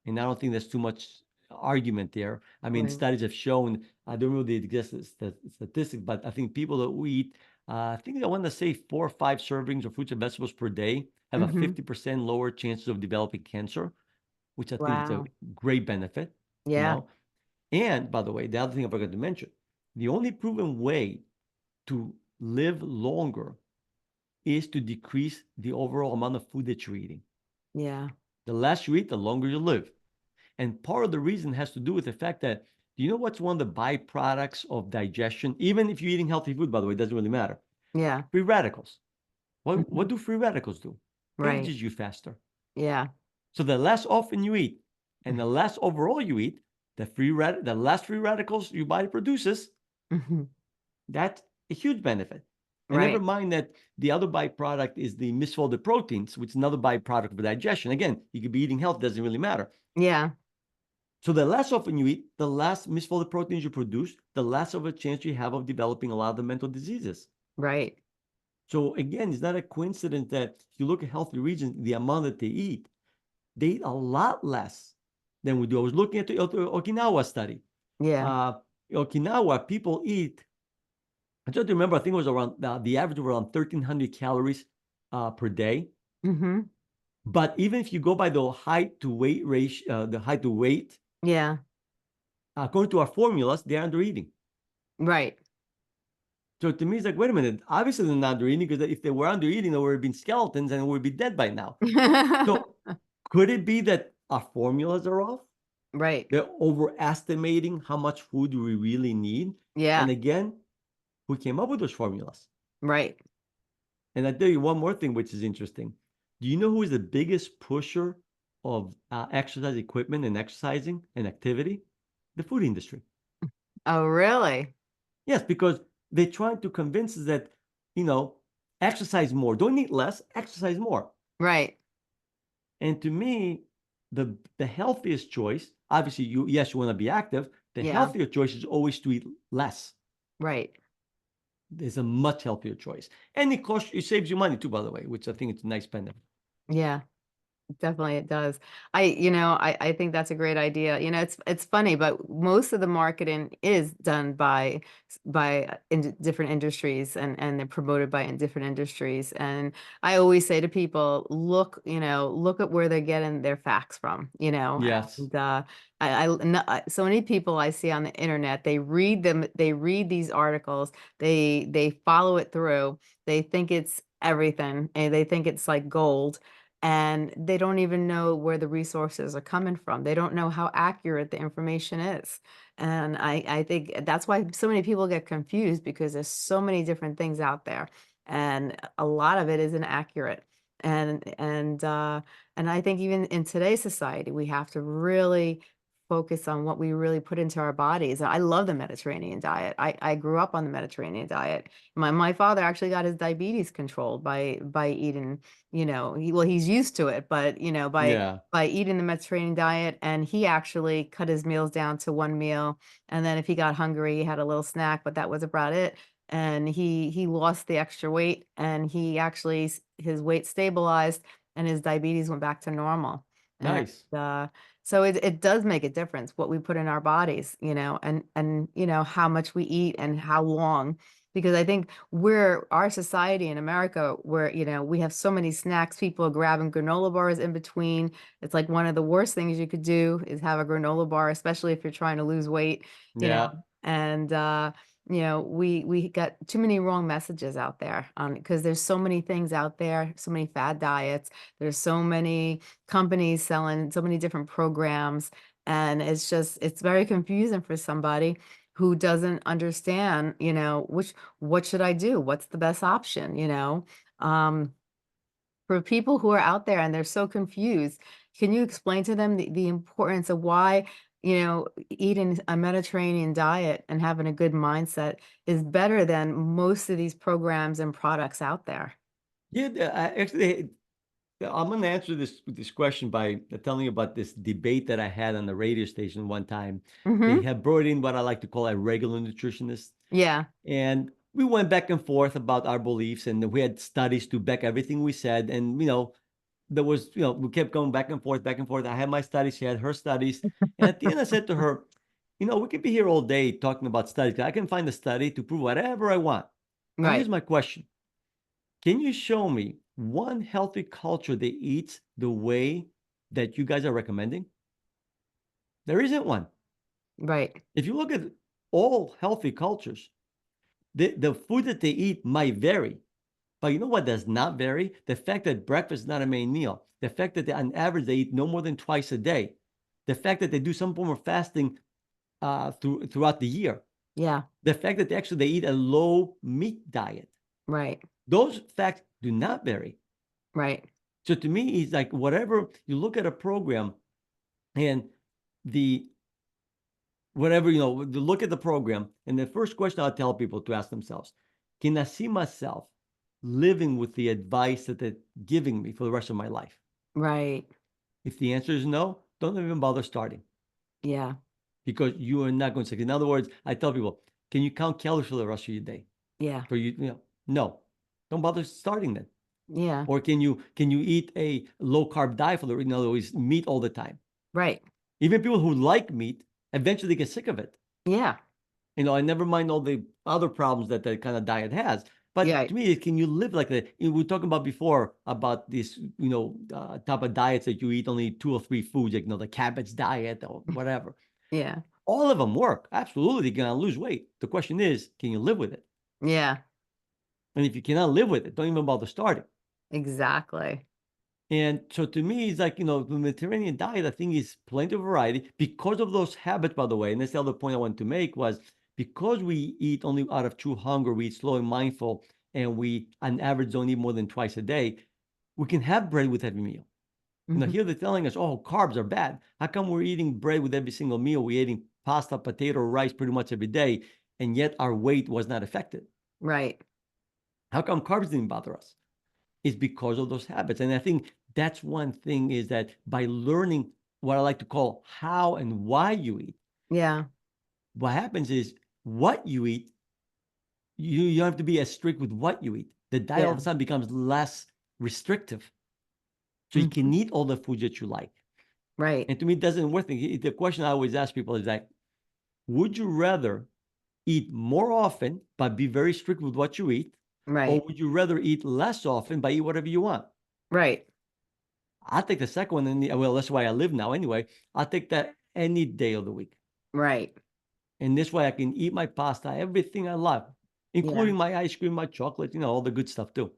Speaker 2: And I don't think there's too much argument there. I mean,
Speaker 1: Right.
Speaker 2: studies have shown, I don't know the exact statistics, but I think people that eat, I think I want to say 4 or 5 servings of fruits and vegetables per day have a
Speaker 1: Mm-hmm.
Speaker 2: 50% lower chances of developing cancer, which I think is a
Speaker 1: Wow.
Speaker 2: great benefit, you
Speaker 1: Yeah.
Speaker 2: know. And by the way, the other thing I forgot to mention, the only proven way to live longer is to decrease the overall amount of food that you're eating.
Speaker 1: Yeah.
Speaker 2: The less you eat, the longer you live. And part of the reason has to do with the fact that, do you know what's one of the byproducts of digestion? Even if you're eating healthy food, by the way, it doesn't really matter.
Speaker 1: Yeah.
Speaker 2: Free radicals. What
Speaker 1: Mhm.
Speaker 2: do free radicals do? It
Speaker 1: Right.
Speaker 2: ages you faster.
Speaker 1: Yeah.
Speaker 2: So the less often you eat and the less overall you eat, the less free radicals your body produces,
Speaker 1: Hmm.
Speaker 2: that's a huge benefit. And never
Speaker 1: Right.
Speaker 2: mind that the other byproduct is the misfolded proteins, which is another byproduct of digestion. Again, you could be eating health, doesn't really matter.
Speaker 1: Yeah.
Speaker 2: So the less often you eat, the less misfolded proteins you produce, the less of a chance you have of developing a lot of the mental diseases.
Speaker 1: Right.
Speaker 2: So again, it's not a coincidence that if you look at healthy regions, the amount that they eat a lot less than we do. I was looking at the Okinawa study.
Speaker 1: Yeah.
Speaker 2: Uh, Okinawa, people eat, I try to remember, I think it was around, the average of around 1,300 calories per day.
Speaker 1: Hmm.
Speaker 2: But even if you go by the height to weight ratio, the height to weight,
Speaker 1: Yeah.
Speaker 2: according to our formulas, they're under eating.
Speaker 1: Right.
Speaker 2: So to me, it's like, wait a minute. Obviously, they're not under eating, because if they were under eating, they would have been skeletons and would be dead by now. So could it be that our formulas are off?
Speaker 1: Right.
Speaker 2: They're overestimating how much food we really need. And
Speaker 1: Yeah.
Speaker 2: again, who came up with those formulas?
Speaker 1: Right.
Speaker 2: And I tell you one more thing, which is interesting. Do you know who is the biggest pusher of exercise equipment and exercising and activity? The food industry.
Speaker 1: Oh, really?
Speaker 2: Yes, because they're trying to convince us that, you know, exercise more. Don't eat less, exercise more.
Speaker 1: Right.
Speaker 2: And to me, the healthiest choice, obviously, you want to be active. The
Speaker 1: Yeah.
Speaker 2: healthier choice is always to eat less.
Speaker 1: Right.
Speaker 2: There's a much healthier choice. And it saves you money too, by the way, which I think it's a nice benefit.
Speaker 1: Yeah. Definitely it does. I think that's a great idea. It's funny, but most of the marketing is done by different industries, and they're promoted by in different industries. And I always say to people, look at where they're getting their facts from,
Speaker 2: Yes.
Speaker 1: and so many people I see on the internet, they read these articles, they follow it through, they think it's everything, and they think it's like gold, and they don't even know where the resources are coming from. They don't know how accurate the information is. And I think that's why so many people get confused, because there's so many different things out there, and a lot of it is inaccurate. And I think even in today's society, we have to really focus on what we really put into our bodies. I love the Mediterranean diet. I grew up on the Mediterranean diet. My father actually got his diabetes controlled by eating, he's used to it, but
Speaker 2: Yeah.
Speaker 1: by eating the Mediterranean diet, and he actually cut his meals down to one meal, and then if he got hungry, he had a little snack, but that was about it. And he lost the extra weight, and he actually his weight stabilized, and his diabetes went back to normal. And
Speaker 2: Nice.
Speaker 1: uh, so it does make a difference what we put in our bodies, and how much we eat and how long, because I think our society in America, where, we have so many snacks, people are grabbing granola bars in between. It's like one of the worst things you could do is have a granola bar, especially if you're trying to lose weight, you know,
Speaker 2: Yeah.
Speaker 1: and we got too many wrong messages out there on because there's so many things out there, so many fad diets. There's so many companies selling so many different programs, and it's very confusing for somebody who doesn't understand, which what should I do? What's the best option? Um, for people who are out there and they're so confused, can you explain to them the importance of why, eating a Mediterranean diet and having a good mindset is better than most of these programs and products out there?
Speaker 2: Yeah, actually, I'm gonna answer this question by telling you about this debate that I had on the radio station one time. They
Speaker 1: Mhm.
Speaker 2: had brought in what I like to call a regular nutritionist,
Speaker 1: Yeah.
Speaker 2: and we went back and forth about our beliefs, and we had studies to back everything we said. And there was, we kept going back and forth, back and forth. I had my studies, she had her studies, and at the end, I said to her, we could be here all day talking about studies. I can find a study to prove whatever I want. Now, here's
Speaker 1: Right.
Speaker 2: my question. Can you show me one healthy culture that eats the way that you guys are recommending? There isn't one.
Speaker 1: Right.
Speaker 2: If you look at all healthy cultures, the food that they eat might vary. But you know what does not vary? The fact that breakfast is not a main meal. The fact that on average they eat no more than twice a day. The fact that they do some form of fasting throughout the year.
Speaker 1: Yeah.
Speaker 2: The fact that they eat a low meat diet.
Speaker 1: Right.
Speaker 2: Those facts do not vary.
Speaker 1: Right.
Speaker 2: So to me, it's like whatever you look at a program and the whatever, look at the program. And the first question I'll tell people to ask themselves, can I see myself living with the advice that they're giving me for the rest of my life?
Speaker 1: Right.
Speaker 2: If the answer is no, don't even bother starting
Speaker 1: Yeah.
Speaker 2: because you are not going to succeed. In other words, I tell people, can you count calories for the rest of your day?
Speaker 1: Yeah.
Speaker 2: For no, don't bother starting then.
Speaker 1: Yeah.
Speaker 2: Or can you eat a low carb diet for the, in other words, meat all the time?
Speaker 1: Right.
Speaker 2: Even people who like meat eventually get sick of it.
Speaker 1: Yeah.
Speaker 2: I never mind all the other problems that that kind of diet has. But
Speaker 1: Yeah.
Speaker 2: to me, can you live like that? We were talking about before about this, type of diets that you eat only two or three foods, like the cabbage diet or whatever.
Speaker 1: Yeah.
Speaker 2: All of them work. Absolutely, you're gonna lose weight. The question is, can you live with it?
Speaker 1: Yeah.
Speaker 2: And if you cannot live with it, don't even bother starting.
Speaker 1: Exactly.
Speaker 2: And so to me, it's like, the Mediterranean diet, I think is plenty of variety because of those habits, by the way. And that's the other point I wanted to make was because we eat only out of true hunger, we eat slow and mindful, and we on average don't eat more than twice a day, we can have bread with every meal.
Speaker 1: Mhm.
Speaker 2: Here they're telling us, oh, carbs are bad. How come we're eating bread with every single meal? We're eating pasta, potato, rice pretty much every day, and yet our weight was not affected.
Speaker 1: Right.
Speaker 2: How come carbs didn't bother us? Is because of those habits. And I think that's one thing is that by learning what I like to call how and why you eat,
Speaker 1: Yeah.
Speaker 2: what happens is what you eat, you don't have to be as strict with what you eat. The diet all
Speaker 1: Yeah.
Speaker 2: of a sudden becomes less restrictive. So you
Speaker 1: Mhm.
Speaker 2: can eat all the foods that you like.
Speaker 1: Right.
Speaker 2: And to me, it doesn't work. The question I always ask people is like, would you rather eat more often but be very strict with what you eat? Or
Speaker 1: Right.
Speaker 2: would you rather eat less often but eat whatever you want?
Speaker 1: Right.
Speaker 2: I'll take the second one, well, that's why I live now anyway. I'll take that any day of the week.
Speaker 1: Right.
Speaker 2: And this way I can eat my pasta, everything I love,
Speaker 1: Yeah.
Speaker 2: including my ice cream, my chocolate, all the good stuff too. You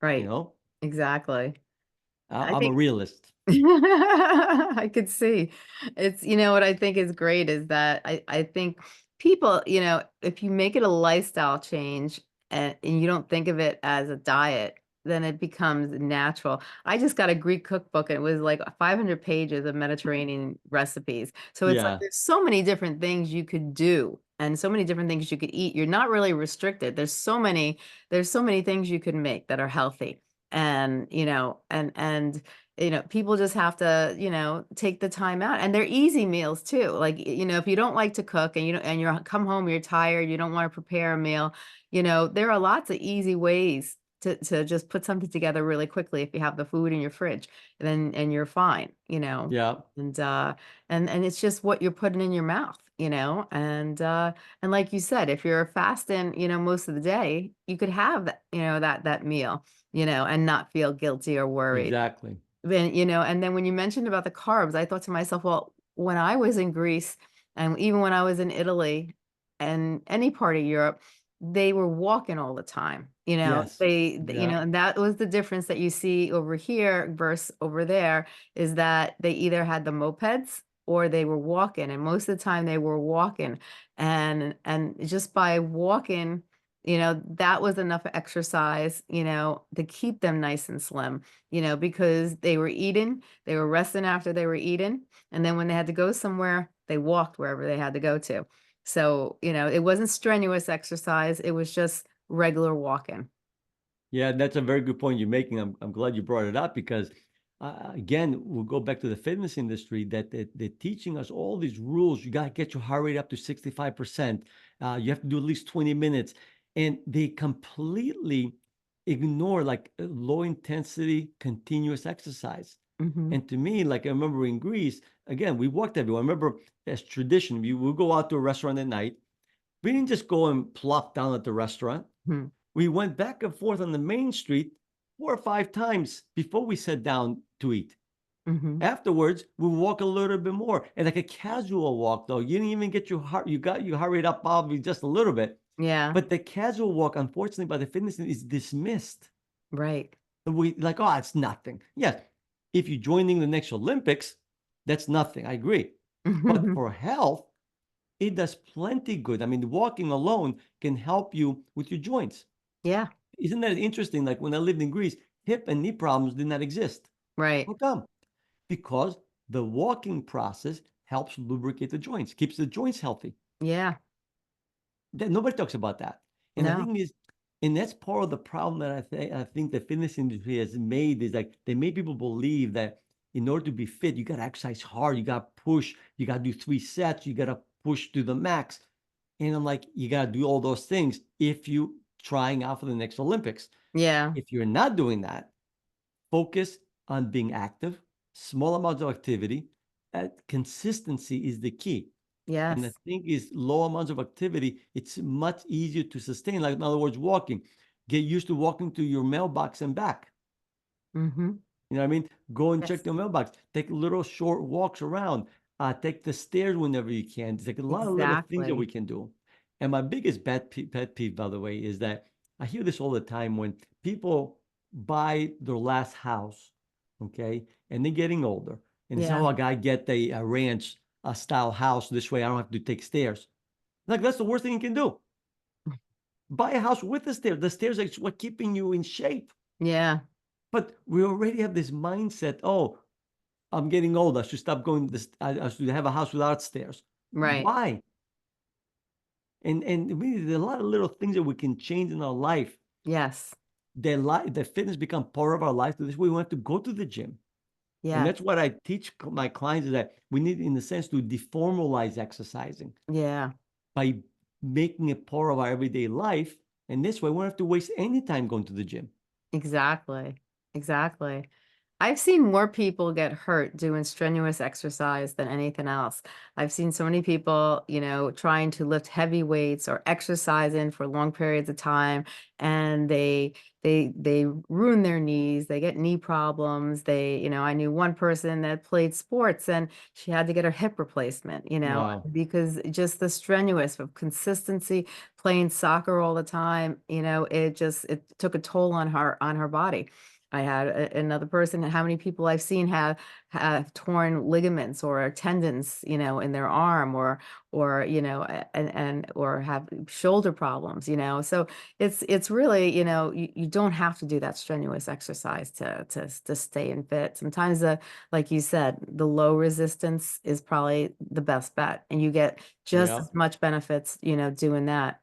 Speaker 1: Right.
Speaker 2: know,
Speaker 1: Exactly. I
Speaker 2: I'm a
Speaker 1: think
Speaker 2: realist.
Speaker 1: I could see. What I think is great is that I think people, if you make it a lifestyle change and you don't think of it as a diet, then it becomes natural. I just got a Greek cookbook and it was like 500 pages of Mediterranean recipes. So it's like
Speaker 2: Yeah,
Speaker 1: there's so many different things you could do and so many different things you could eat. You're not really restricted. There's so many things you can make that are healthy. And people just have to, take the time out, and they're easy meals too. Like, if you don't like to cook and you're come home, you're tired, you don't want to prepare a meal, there are lots of easy ways to just put something together really quickly if you have the food in your fridge, and you're fine,
Speaker 2: yeah,
Speaker 1: and it's just what you're putting in your mouth, and like you said, if you're fasting, most of the day, you could have that meal, and not feel guilty or worried.
Speaker 2: exactly.
Speaker 1: And then when you mentioned about the carbs, I thought to myself, well, when I was in Greece and even when I was in Italy, and any part of Europe, they were walking all the time.
Speaker 2: Yes. Yeah.
Speaker 1: And that was the difference that you see over here versus over there is that they either had the mopeds or they were walking, and most of the time they were walking, and just by walking, that was enough exercise, to keep them nice and slim, because they were eating, they were resting after they were eating, and then when they had to go somewhere, they walked wherever they had to go to. So, it wasn't strenuous exercise, it was just regular walking.
Speaker 2: Yeah, that's a very good point you're making. I'm glad you brought it up because, again, we'll go back to the fitness industry that they're teaching us all these rules. You got to get your heart rate up to 65%. You have to do at least 20 minutes. And they completely ignore like low intensity, continuous exercise.
Speaker 1: Mhm,
Speaker 2: And to me, like I remember in Greece, again, we walked everywhere. I remember as tradition, we would go out to a restaurant at night. We didn't just go and plop down at the restaurant.
Speaker 1: mhm,
Speaker 2: We went back and forth on the main street 4 or 5 times before we sat down to eat.
Speaker 1: mhm.
Speaker 2: Afterwards, we walk a little bit more and like a casual walk, though. You didn't even get your heart, you got your heart rate up probably just a little bit.
Speaker 1: Yeah,
Speaker 2: But the casual walk, unfortunately, by the fitness is dismissed.
Speaker 1: right.
Speaker 2: We like, oh, it's nothing. Yes, if you're joining the next Olympics, that's nothing. I agree. But for health, it does plenty good. I mean, walking alone can help you with your joints.
Speaker 1: Yeah,
Speaker 2: Isn't that interesting? Like when I lived in Greece, hip and knee problems did not exist.
Speaker 1: right.
Speaker 2: How come? Because the walking process helps lubricate the joints, keeps the joints healthy.
Speaker 1: Yeah,
Speaker 2: Nobody talks about that. And the
Speaker 1: no.
Speaker 2: thing is, and that's part of the problem that I think the fitness industry has made is like they made people believe that in order to be fit, you got to exercise hard, you got to push, you got to do 3 sets, you got to push to the max. And I'm like, you got to do all those things if you trying out for the next Olympics.
Speaker 1: Yeah,
Speaker 2: If you're not doing that, focus on being active, small amounts of activity. Consistency is the key. And the
Speaker 1: yes.
Speaker 2: thing is, low amounts of activity, it's much easier to sustain. Like, in other words, walking. Get used to walking to your mailbox and back.
Speaker 1: Mhm.
Speaker 2: You know what I mean? Go and check
Speaker 1: Yes,
Speaker 2: the mailbox. Take little short walks around. Take the stairs whenever you can. It's like a lot of little things that we
Speaker 1: exactly.
Speaker 2: can do. And my biggest pet peeve, by the way, is that I hear this all the time when people buy their last house, okay, and they're getting older, and they say,
Speaker 1: Yeah,
Speaker 2: "Oh, I gotta get a ranch style house. This way, I don't have to take stairs." Like that's the worst thing you can do. Buy a house with the stairs. The stairs are what keeping you in shape.
Speaker 1: yeah,
Speaker 2: But we already have this mindset. Oh, I'm getting old. I should stop going this. I should have a house without stairs.
Speaker 1: right.
Speaker 2: Why? And really, there are a lot of little things that we can change in our life.
Speaker 1: Yes,
Speaker 2: The fitness become part of our life. This way, we want to go to the gym, and
Speaker 1: yes,
Speaker 2: that's what I teach my clients is that we need, in a sense, to deformalize exercising
Speaker 1: yeah.
Speaker 2: by making it part of our everyday life. And this way, we don't have to waste any time going to the gym.
Speaker 1: Exactly. Exactly. I've seen more people get hurt doing strenuous exercise than anything else. I've seen so many people, trying to lift heavy weights or exercising for long periods of time, and they ruin their knees, they get knee problems. I knew one person that played sports and she had to get her hip replacement,
Speaker 2: Wow.
Speaker 1: because just the strenuous of consistency, playing soccer all the time, it took a toll on her body. I had another person, and how many people I've seen have torn ligaments or tendons, in their arm, or or have shoulder problems, So it's really, you don't have to do that strenuous exercise to stay in fit. Sometimes like you said, the low resistance is probably the best bet, and you get just
Speaker 2: Yeah.
Speaker 1: as much benefits, doing that.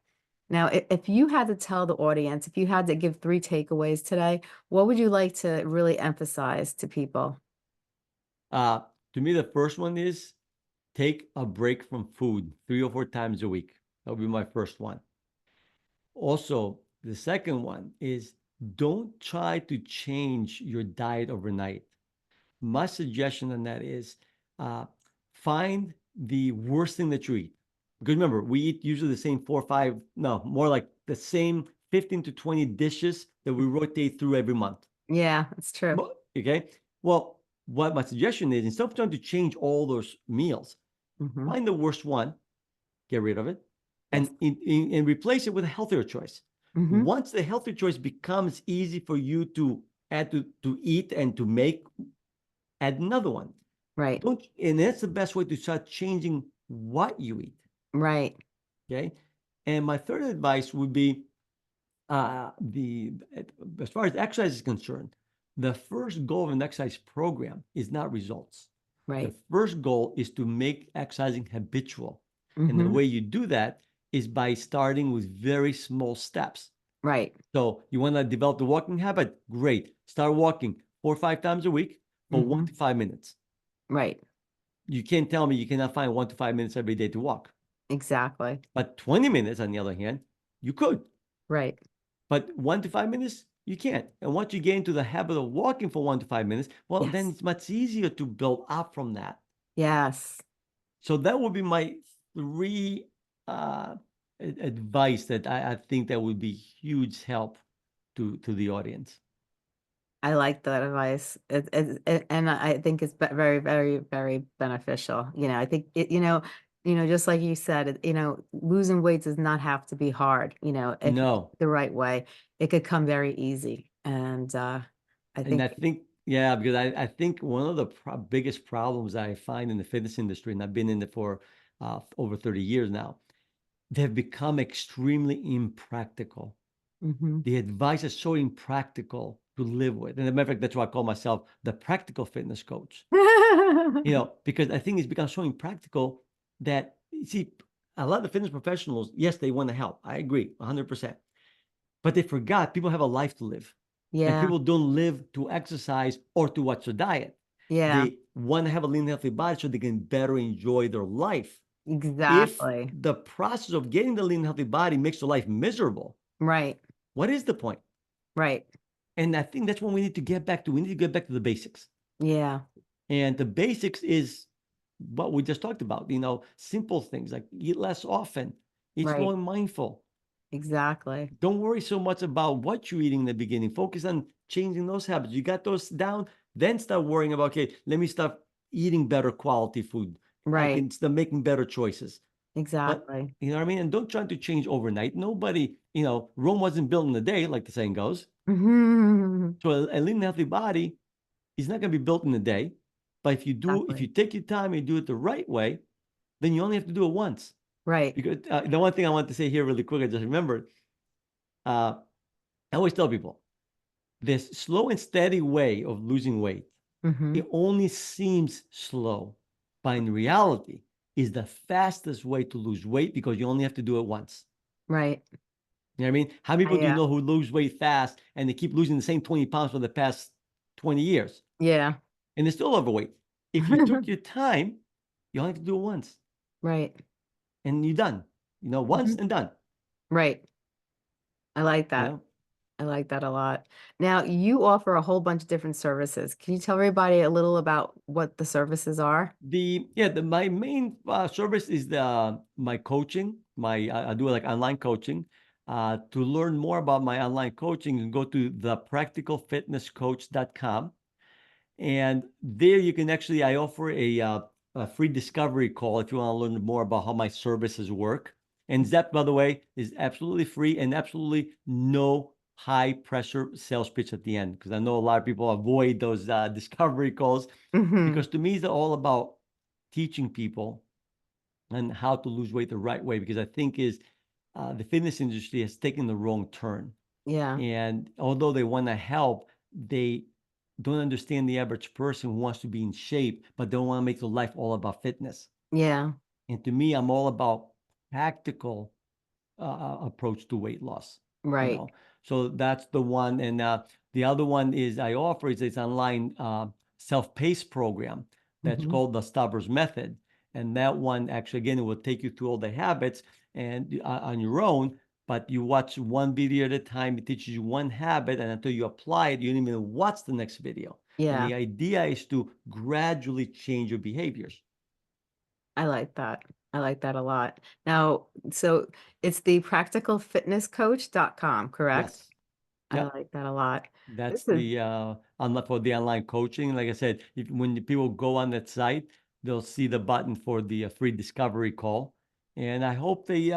Speaker 1: Now, if you had to tell the audience, if you had to give three takeaways today, what would you like to really emphasize to people?
Speaker 2: Uh, to me, the first one is take a break from food 3 or 4 times a week. That would be my first one. Also, the second one is don't try to change your diet overnight. My suggestion on that is uh, find the worst thing that you eat. Because remember, we eat usually the same 4 or 5, no, more like the same 15 to 20 dishes that we rotate through every month.
Speaker 1: Yeah, it's true.
Speaker 2: Okay. Well, what my suggestion is instead of trying to change all those meals,
Speaker 1: Hmm.
Speaker 2: find the worst one, get rid of it,
Speaker 1: Yes.
Speaker 2: and replace it with a healthier choice.
Speaker 1: Mm-hmm.
Speaker 2: Once the healthy choice becomes easy for you to add to eat and to make, add another one.
Speaker 1: Right.
Speaker 2: Don't, and that's the best way to start changing what you eat.
Speaker 1: Right.
Speaker 2: Okay. And my third advice would be the as far as exercise is concerned, the first goal of an exercise program is not results. The
Speaker 1: Right.
Speaker 2: first goal is to make exercising habitual. And the
Speaker 1: Mm-hmm.
Speaker 2: way you do that is by starting with very small steps.
Speaker 1: Right.
Speaker 2: So you want to develop the walking habit? Great. Start walking 4 or 5 times a week for
Speaker 1: Mm-hmm.
Speaker 2: 1 to 5 minutes.
Speaker 1: Right.
Speaker 2: You can't tell me you cannot find 1 to 5 minutes every day to walk.
Speaker 1: Exactly.
Speaker 2: But 20 minutes, on the other hand, you could.
Speaker 1: Right.
Speaker 2: But 1 to 5 minutes, you can't. And once you get into the habit of walking for 1 to 5 minutes, well, then
Speaker 1: Yes.
Speaker 2: it's much easier to build up from that.
Speaker 1: Yes.
Speaker 2: So that would be my three advice that I think that would be huge help to the audience.
Speaker 1: I like that advice. And I think it's very, very, very beneficial. I think just like you said, losing weight does not have to be hard. If you do
Speaker 2: No.
Speaker 1: it the right way, it could come very easy. And I
Speaker 2: And I
Speaker 1: think,
Speaker 2: think, yeah, because I think one of the biggest problems I find in the fitness industry, and I've been in it for over 30 years now, they've become extremely impractical.
Speaker 1: Mhm.
Speaker 2: The advice is so impractical to live with. And as a matter of fact, that's why I call myself the practical fitness coach. Because I think it's become so impractical that, you see, a lot of the fitness professionals, yes, they want to help. I agree 100%. But they forgot people have a life to live. And
Speaker 1: Yeah.
Speaker 2: people don't live to exercise or to watch their diet.
Speaker 1: Yeah.
Speaker 2: They want to have a lean, healthy body so they can better enjoy their life. If
Speaker 1: Exactly.
Speaker 2: the process of getting the lean, healthy body makes their life miserable,
Speaker 1: Right.
Speaker 2: what is the point?
Speaker 1: Right.
Speaker 2: And I think that's what we need to get back to. We need to get back to the basics.
Speaker 1: Yeah.
Speaker 2: And the basics is what we just talked about, simple things like eat less often, eat slow
Speaker 1: Right.
Speaker 2: and mindful.
Speaker 1: Exactly.
Speaker 2: Don't worry so much about what you're eating in the beginning. Focus on changing those habits. You got those down, then start worrying about, okay, let me start eating better quality food. I
Speaker 1: Right.
Speaker 2: can start making better choices. But
Speaker 1: Exactly.
Speaker 2: you know what I mean? And don't try to change overnight. Nobody, Rome wasn't built in a day, like the saying goes.
Speaker 1: Mhm.
Speaker 2: So a lean, healthy body is not going to be built in a day. But if you
Speaker 1: Exactly.
Speaker 2: take your time and do it the right way, then you only have to do it once.
Speaker 1: Right.
Speaker 2: Because the one thing I want to say here really quick, I just remembered. Uh, I always tell people this slow and steady way of losing weight,
Speaker 1: Hmm.
Speaker 2: it only seems slow, but in reality, is the fastest way to lose weight because you only have to do it once.
Speaker 1: Right.
Speaker 2: You know what I mean? How many people do you
Speaker 1: Yeah.
Speaker 2: know who lose weight fast and they keep losing the same 20 pounds for the past 20 years
Speaker 1: Yeah.
Speaker 2: and they're still overweight? If you took your time, you only have to do it once
Speaker 1: Right.
Speaker 2: and you're done. Once
Speaker 1: Mhm.
Speaker 2: and done.
Speaker 1: Right. I like
Speaker 2: You
Speaker 1: that.
Speaker 2: know,
Speaker 1: I like that a lot. Now, you offer a whole bunch of different services. Can you tell everybody a little about what the services are?
Speaker 2: my main service is the my coaching. I do like online coaching. To learn more about my online coaching, you can go to thepracticalfitnesscoach.com. And there you can actually, I offer a free discovery call if you want to learn more about how my services work. And that, by the way, is absolutely free and absolutely no high pressure sales pitch at the end. Because I know a lot of people avoid those discovery calls
Speaker 1: Hmm.
Speaker 2: because to me, it's all about teaching people and how to lose weight the right way. Because I think the fitness industry has taken the wrong turn.
Speaker 1: Yeah.
Speaker 2: And although they want to help, they don't understand the average person who wants to be in shape, but don't want to make their life all about fitness.
Speaker 1: Yeah.
Speaker 2: And to me, I'm all about practical approach to weight loss. You
Speaker 1: Right.
Speaker 2: know, so that's the one. And the other one is I offer is this online self-paced program that's
Speaker 1: Hmm.
Speaker 2: called the Stavros method. And that one actually, again, it will take you through all the habits and on your own. But you watch one video at a time. It teaches you one habit, and until you apply it, you don't even watch the next video. And
Speaker 1: Yeah.
Speaker 2: the idea is to gradually change your behaviors.
Speaker 1: I like that. I like that a lot. Now, so it's the practicalfitnesscoach.com, correct?
Speaker 2: Yes.
Speaker 1: I
Speaker 2: Yep.
Speaker 1: like that a lot.
Speaker 2: That's
Speaker 1: This is,
Speaker 2: the for the online coaching. Like I said, when the people go on that site, they'll see the button for the free discovery call, And I hope they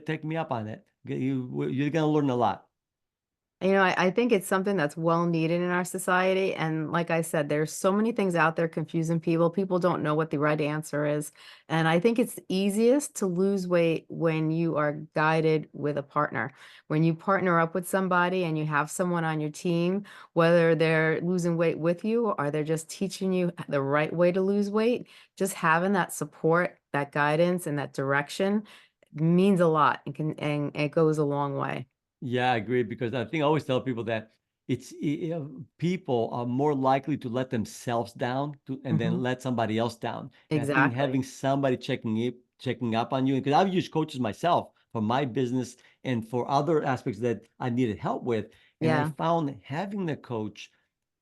Speaker 2: take me up on it. You're gonna learn a lot.
Speaker 1: I think it's something that's well needed in our society. And like I said, there's so many things out there confusing people. People don't know what the right answer is. And I think it's easiest to lose weight when you are guided with a partner. When you partner up with somebody and you have someone on your team, whether they're losing weight with you or they're just teaching you the right way to lose weight, just having that support, that guidance, and that direction means a lot and it goes a long way.
Speaker 2: Yeah, I agree because I think I always tell people that people are more likely to let themselves down and
Speaker 1: Mhm.
Speaker 2: then let somebody else down. And I think
Speaker 1: Exactly.
Speaker 2: having somebody checking up on you, because I've used coaches myself for my business and for other aspects that I needed help with, and I
Speaker 1: Yeah.
Speaker 2: found having the coach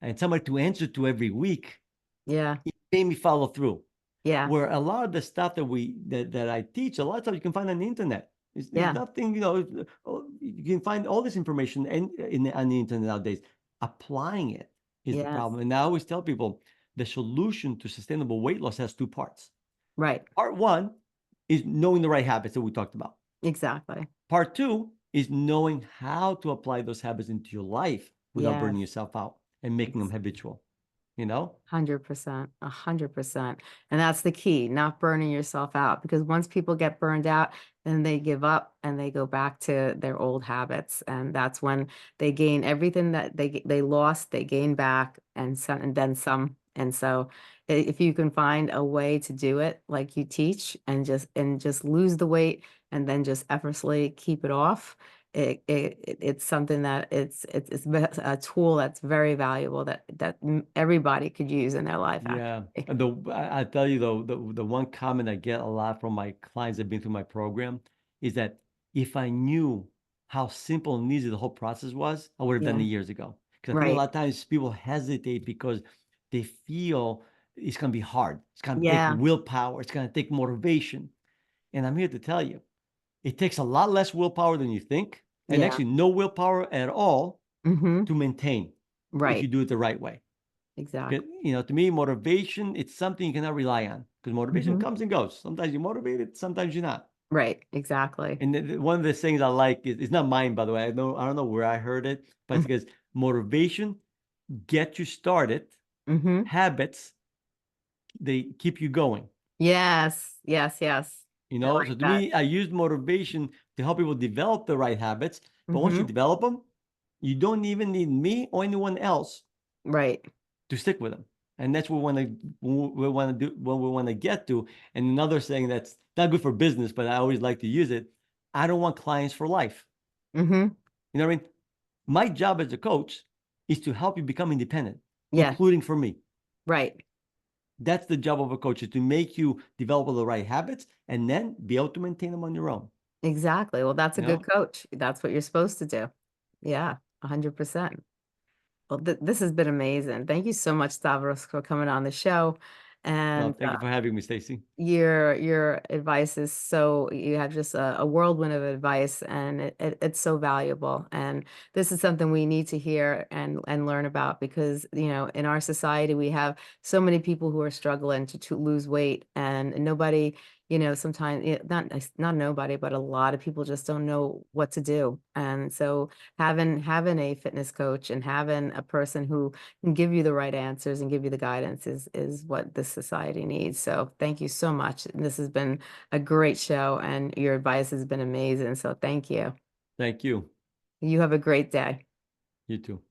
Speaker 2: and somebody to answer to every week,
Speaker 1: Yeah.
Speaker 2: it made me follow through.
Speaker 1: Yeah.
Speaker 2: Where a lot of the stuff that I teach, a lot of times you can find on the internet. It's
Speaker 1: Yeah.
Speaker 2: nothing, you can find all this information on the internet nowadays. Applying it is the
Speaker 1: Yes.
Speaker 2: problem. And I always tell people the solution to sustainable weight loss has two parts.
Speaker 1: Right.
Speaker 2: Part one is knowing the right habits that we talked about.
Speaker 1: Exactly.
Speaker 2: Part two is knowing how to apply those habits into your life without burning
Speaker 1: Yes.
Speaker 2: yourself out and making them
Speaker 1: Ex
Speaker 2: habitual, you know?
Speaker 1: 100%, 100%. And that's the key, not burning yourself out because once people get burned out, then they give up and they go back to their old habits. And that's when they gain everything that they lost, they gain back and some and then some. And so if you can find a way to do it like you teach and just lose the weight and then just effortlessly keep it off, it's something that a tool that's very valuable that everybody could use in their life
Speaker 2: Yeah.
Speaker 1: actually.
Speaker 2: And I tell you though, the one comment I get a lot from my clients that have been through my program is that if I knew how simple and easy the whole process was, I would have done
Speaker 1: Yeah,
Speaker 2: it years ago. Because I think a
Speaker 1: right.
Speaker 2: lot of times people hesitate because they feel it's going to be hard. It's going to take
Speaker 1: Yeah,
Speaker 2: willpower. It's going to take motivation. And I'm here to tell you, it takes a lot less willpower than you think, and
Speaker 1: yeah.
Speaker 2: actually no willpower at all
Speaker 1: Mhm.
Speaker 2: to maintain if
Speaker 1: Right.
Speaker 2: you do it the right way. 'Cause,
Speaker 1: Exactly.
Speaker 2: to me, motivation, it's something you cannot rely on because motivation
Speaker 1: Mhm.
Speaker 2: comes and goes. Sometimes you're motivated, sometimes you're not.
Speaker 1: Right, exactly.
Speaker 2: And one of the things I like is, it's not mine, by the way. I don't know where I heard it, but it's
Speaker 1: Mhm.
Speaker 2: because motivation get you started.
Speaker 1: Mhm.
Speaker 2: Habits, they keep you going.
Speaker 1: Yes, yes, yes. I
Speaker 2: So
Speaker 1: like
Speaker 2: to
Speaker 1: that.
Speaker 2: me, I use motivation to help people develop the right habits. But once you
Speaker 1: Mhm.
Speaker 2: develop them, you don't even need me or anyone else
Speaker 1: Right.
Speaker 2: to stick with them. And that's what we want to do, what we want to get to. And another saying that's not good for business, but I always like to use it. I don't want clients for life.
Speaker 1: Mhm.
Speaker 2: You know what I mean? My job as a coach is to help you become independent,
Speaker 1: Yeah,
Speaker 2: including for me.
Speaker 1: right.
Speaker 2: That's the job of a coach, is to make you develop all the right habits and then be able to maintain them on your own.
Speaker 1: Exactly. Well, that's a
Speaker 2: You
Speaker 1: good
Speaker 2: know?
Speaker 1: coach. That's what you're supposed to do. Yeah, 100%. Well, this has been amazing. Thank you so much, Stavros, for coming on the show.
Speaker 2: Well,
Speaker 1: And
Speaker 2: thank you for having me, Stacy.
Speaker 1: your advice is so you have just a whirlwind of advice, and it's so valuable. And this is something we need to hear and learn about because in our society we have so many people who are struggling to lose weight, and nobody sometimes not nobody, but a lot of people just don't know what to do. And so having a fitness coach and having a person who can give you the right answers and give you the guidance is what this society needs. So thank you so much. This has been a great show and your advice has been amazing. So thank you.
Speaker 2: Thank you.
Speaker 1: You have a great day.
Speaker 2: You too.